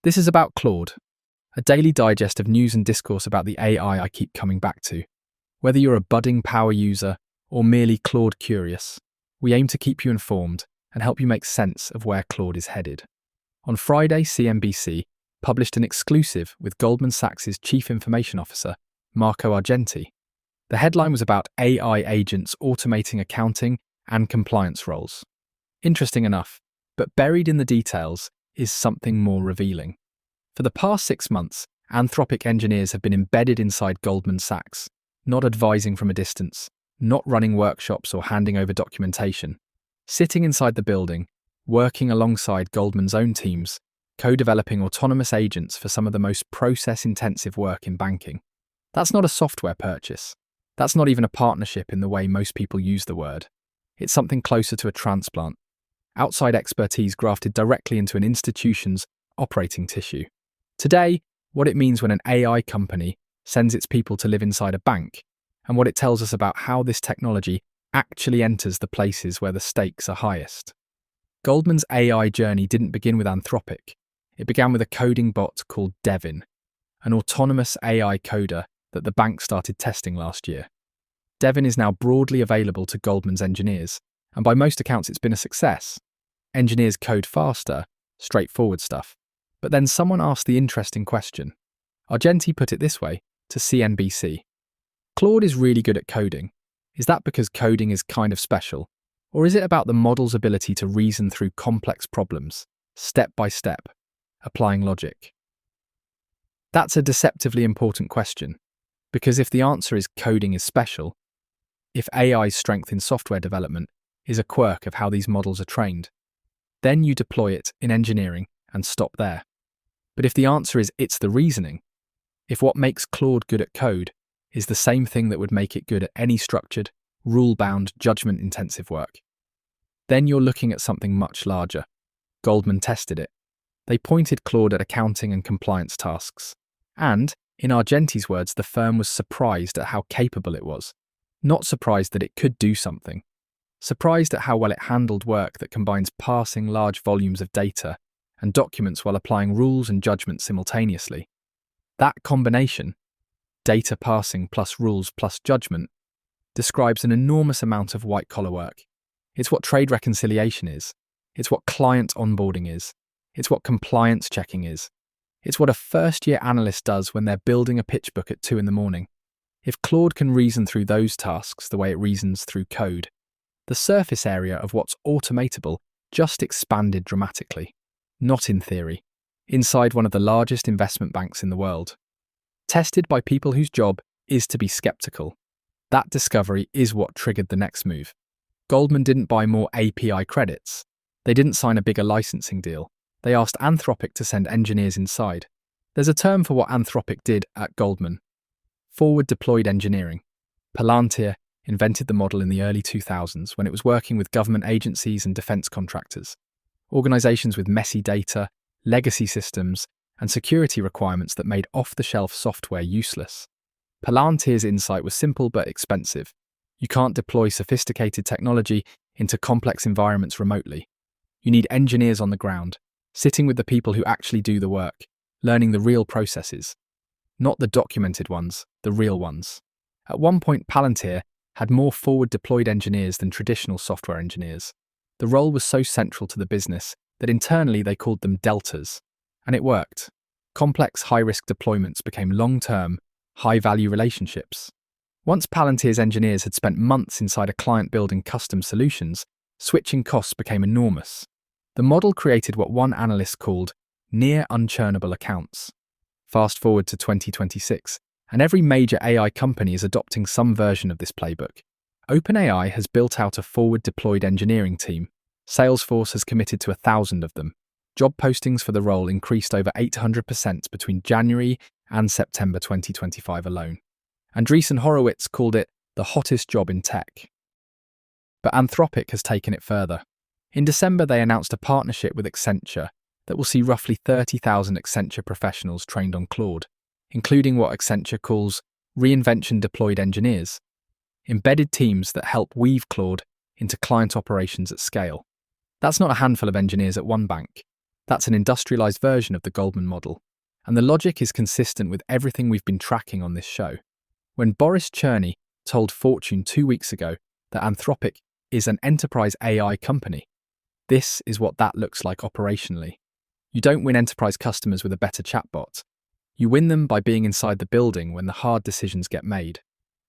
This is about Claude, a daily digest of news and discourse about the AI I keep coming back to. Whether you're a budding power user or merely Claude curious, we aim to keep you informed and help you make sense of where Claude is headed. On Friday, CNBC published an exclusive with Goldman Sachs' Chief Information Officer, Marco Argenti. The headline was about AI agents automating accounting and compliance roles. Interesting enough, but buried in the details is something more revealing. For the past 6 months, Anthropic engineers have been embedded inside Goldman Sachs, not advising from a distance, not running workshops or handing over documentation. Sitting inside the building, working alongside Goldman's own teams, co-developing autonomous agents for some of the most process-intensive work in banking. That's not a software purchase. That's not even a partnership in the way most people use the word. It's something closer to a transplant. Outside expertise grafted directly into an institution's operating tissue. Today, what it means when an AI company sends its people to live inside a bank, and what it tells us about how this technology actually enters the places where the stakes are highest. Goldman's AI journey didn't begin with Anthropic. It began with a coding bot called Devin, an autonomous AI coder that the bank started testing last year. Devin is now broadly available to Goldman's engineers, and by most accounts it's been a success. Engineers code faster, straightforward stuff. But then someone asked the interesting question. Argenti put it this way to CNBC. Claude is really good at coding. Is that because coding is kind of special? Or is it about the model's ability to reason through complex problems, step by step, applying logic? That's a deceptively important question, because if the answer is coding is special, if AI's strength in software development is a quirk of how these models are trained, then you deploy it in engineering and stop there. But if the answer is it's the reasoning, if what makes Claude good at code is the same thing that would make it good at any structured, rule-bound, judgment-intensive work, then you're looking at something much larger. Goldman tested it. They pointed Claude at accounting and compliance tasks. And, in Argenti's words, the firm was surprised at how capable it was. Not surprised that it could do something. Surprised at how well it handled work that combines parsing large volumes of data and documents while applying rules and judgment simultaneously. That combination, data parsing plus rules plus judgment, describes an enormous amount of white-collar work. It's what trade reconciliation is. It's what client onboarding is. It's what compliance checking is. It's what a first-year analyst does when they're building a pitch book at 2 a.m. If Claude can reason through those tasks the way it reasons through code, the surface area of what's automatable just expanded dramatically. Not in theory. Inside one of the largest investment banks in the world. Tested by people whose job is to be skeptical. That discovery is what triggered the next move. Goldman didn't buy more API credits. They didn't sign a bigger licensing deal. They asked Anthropic to send engineers inside. There's a term for what Anthropic did at Goldman. Forward-deployed engineering. Palantir invented the model in the early 2000s when it was working with government agencies and defense contractors. Organizations with messy data, legacy systems, and security requirements that made off-the-shelf software useless. Palantir's insight was simple but expensive. You can't deploy sophisticated technology into complex environments remotely. You need engineers on the ground, sitting with the people who actually do the work, learning the real processes. Not the documented ones, the real ones. At one point, Palantir had more forward-deployed engineers than traditional software engineers. The role was so central to the business that internally they called them deltas. And it worked. Complex, high-risk deployments became long-term, high-value relationships. Once Palantir's engineers had spent months inside a client building custom solutions, switching costs became enormous. The model created what one analyst called near unchurnable accounts. Fast forward to 2026, and every major AI company is adopting some version of this playbook. OpenAI has built out a forward-deployed engineering team. Salesforce has committed to 1,000 of them. Job postings for the role increased over 800% between January and September 2025 alone. Andreessen Horowitz called it the hottest job in tech. But Anthropic has taken it further. In December, they announced a partnership with Accenture that will see roughly 30,000 Accenture professionals trained on Claude, including what Accenture calls reinvention-deployed engineers, embedded teams that help weave Claude into client operations at scale. That's not a handful of engineers at one bank. That's an industrialized version of the Goldman model, and the logic is consistent with everything we've been tracking on this show. When Boris Cherny told Fortune 2 weeks ago that Anthropic is an enterprise AI company, this is what that looks like operationally. You don't win enterprise customers with a better chatbot. You win them by being inside the building when the hard decisions get made.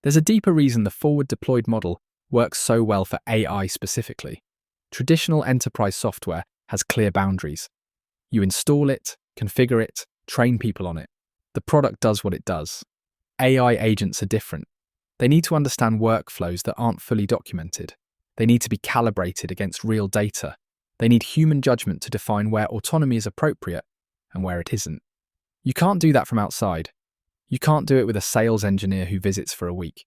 There's a deeper reason the forward-deployed model works so well for AI specifically. Traditional enterprise software has clear boundaries. You install it, configure it, train people on it. The product does what it does. AI agents are different. They need to understand workflows that aren't fully documented. They need to be calibrated against real data. They need human judgment to define where autonomy is appropriate and where it isn't. You can't do that from outside. You can't do it with a sales engineer who visits for a week.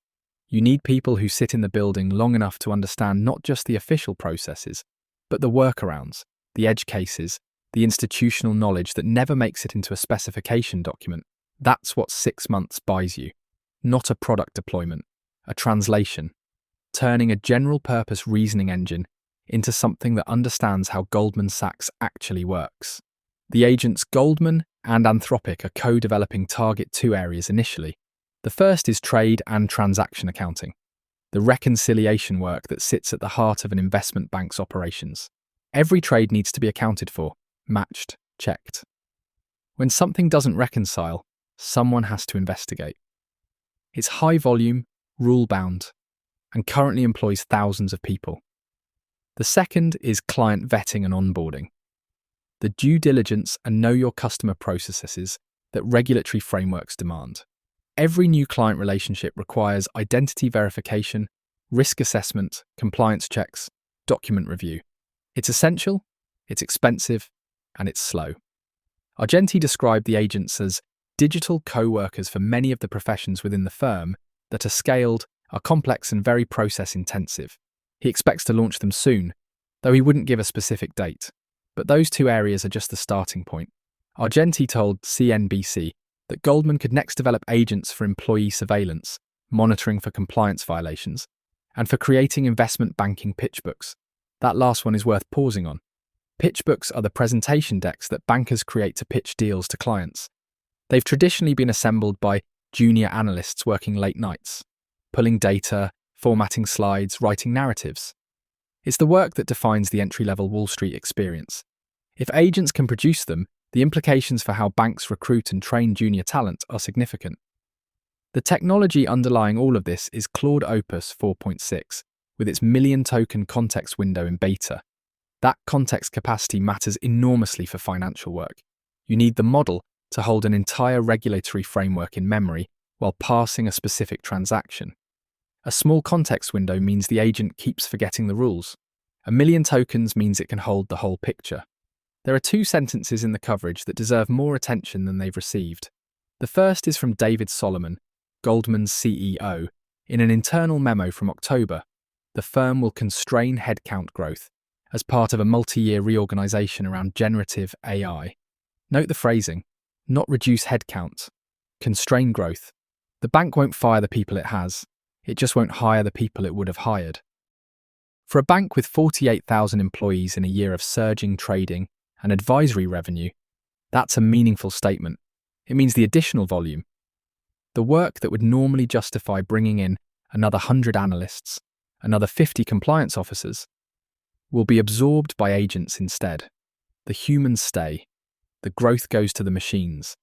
You need people who sit in the building long enough to understand not just the official processes, but the workarounds, the edge cases, the institutional knowledge that never makes it into a specification document. That's what 6 months buys you. Not a product deployment, a translation. Turning a general-purpose reasoning engine into something that understands how Goldman Sachs actually works. The agents Goldman and Anthropic are co-developing target 2 areas initially. The first is trade and transaction accounting, the reconciliation work that sits at the heart of an investment bank's operations. Every trade needs to be accounted for, matched, checked. When something doesn't reconcile, someone has to investigate. It's high volume, rule-bound, and currently employs thousands of people. The second is client vetting and onboarding, the due diligence and know your customer processes that regulatory frameworks demand. Every new client relationship requires identity verification, risk assessment, compliance checks, document review. It's essential, it's expensive, and it's slow. Argenti described the agents as digital co-workers for many of the professions within the firm that are scaled, are complex and very process-intensive. He expects to launch them soon, though he wouldn't give a specific date. But those 2 areas are just the starting point. Argenti told CNBC that Goldman could next develop agents for employee surveillance, monitoring for compliance violations, and for creating investment banking pitch books. That last one is worth pausing on. Pitch books are the presentation decks that bankers create to pitch deals to clients. They've traditionally been assembled by junior analysts working late nights, pulling data, formatting slides, writing narratives. It's the work that defines the entry-level Wall Street experience. If agents can produce them, the implications for how banks recruit and train junior talent are significant. The technology underlying all of this is Claude Opus 4.6, with its million-token context window in beta. That context capacity matters enormously for financial work. You need the model to hold an entire regulatory framework in memory while parsing a specific transaction. A small context window means the agent keeps forgetting the rules. A million tokens means it can hold the whole picture. There are 2 sentences in the coverage that deserve more attention than they've received. The first is from David Solomon, Goldman's CEO, in an internal memo from October. The firm will constrain headcount growth as part of a multi-year reorganization around generative AI. Note the phrasing, not reduce headcount, constrain growth. The bank won't fire the people it has, it just won't hire the people it would have hired. For a bank with 48,000 employees in a year of surging trading and advisory revenue, that's a meaningful statement. It means the additional volume, the work that would normally justify bringing in another 100 analysts, another 50 compliance officers, will be absorbed by agents instead. The humans stay. The growth goes to the machines.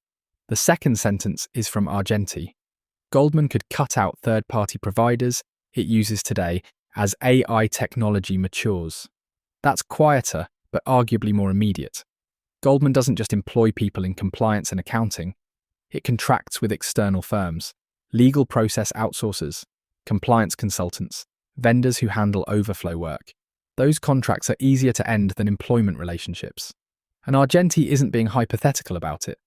The second sentence is from Argenti. Goldman could cut out third-party providers it uses today as AI technology matures. That's quieter, but arguably more immediate. Goldman doesn't just employ people in compliance and accounting. It contracts with external firms, legal process outsourcers, compliance consultants, vendors who handle overflow work. Those contracts are easier to end than employment relationships. And Argenti isn't being hypothetical about it.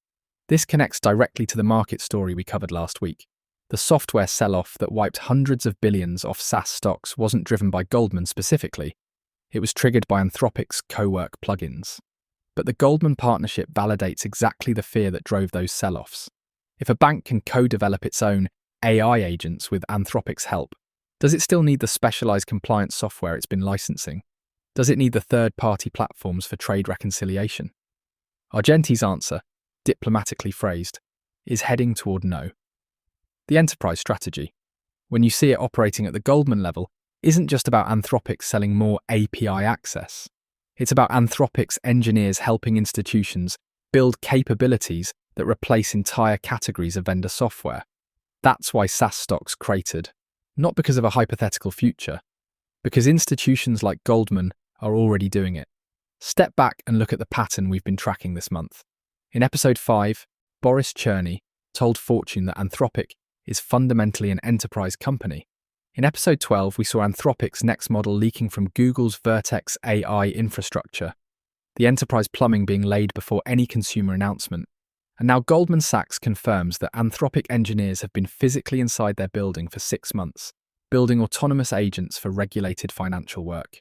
This connects directly to the market story we covered last week. The software sell-off that wiped hundreds of billions off SaaS stocks wasn't driven by Goldman specifically. It was triggered by Anthropic's co-work plugins. But the Goldman partnership validates exactly the fear that drove those sell-offs. If a bank can co-develop its own AI agents with Anthropic's help, does it still need the specialized compliance software it's been licensing? Does it need the third-party platforms for trade reconciliation? Argenti's answer, diplomatically phrased, is heading toward no. The enterprise strategy, when you see it operating at the Goldman level, isn't just about Anthropic selling more API access. It's about Anthropic's engineers helping institutions build capabilities that replace entire categories of vendor software. That's why SaaS stocks cratered, not because of a hypothetical future, because institutions like Goldman are already doing it. Step back and look at the pattern we've been tracking this month. In episode 5, Boris Cherny told Fortune that Anthropic is fundamentally an enterprise company. In episode 12, we saw Anthropic's next model leaking from Google's Vertex AI infrastructure, the enterprise plumbing being laid before any consumer announcement. And now Goldman Sachs confirms that Anthropic engineers have been physically inside their building for 6 months, building autonomous agents for regulated financial work.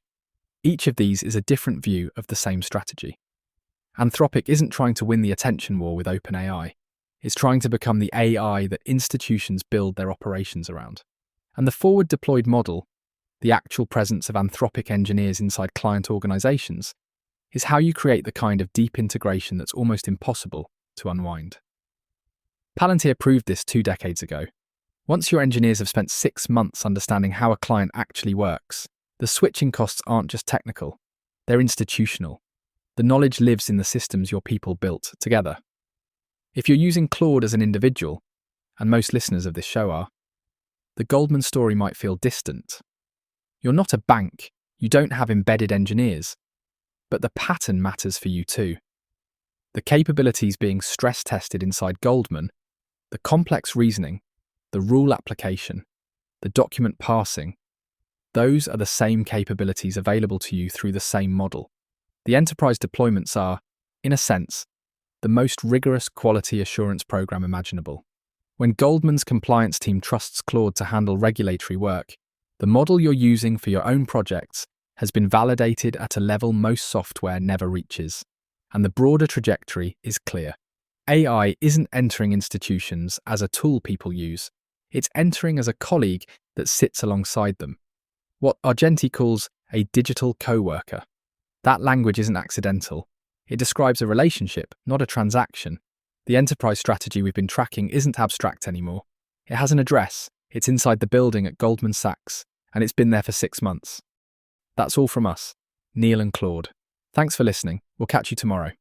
Each of these is a different view of the same strategy. Anthropic isn't trying to win the attention war with OpenAI. It's trying to become the AI that institutions build their operations around. And the forward-deployed model, the actual presence of Anthropic engineers inside client organizations, is how you create the kind of deep integration that's almost impossible to unwind. Palantir proved this 2 decades ago. Once your engineers have spent 6 months understanding how a client actually works, the switching costs aren't just technical, they're institutional. The knowledge lives in the systems your people built together. If you're using Claude as an individual, and most listeners of this show are, the Goldman story might feel distant. You're not a bank, you don't have embedded engineers, but the pattern matters for you too. The capabilities being stress tested inside Goldman, the complex reasoning, the rule application, the document parsing, those are the same capabilities available to you through the same model. The enterprise deployments are, in a sense, the most rigorous quality assurance program imaginable. When Goldman's compliance team trusts Claude to handle regulatory work, the model you're using for your own projects has been validated at a level most software never reaches, and the broader trajectory is clear. AI isn't entering institutions as a tool people use, it's entering as a colleague that sits alongside them. What Argenti calls a digital co-worker. That language isn't accidental. It describes a relationship, not a transaction. The enterprise strategy we've been tracking isn't abstract anymore. It has an address, it's inside the building at Goldman Sachs, and it's been there for 6 months. That's all from us, Neil and Claude. Thanks for listening. We'll catch you tomorrow.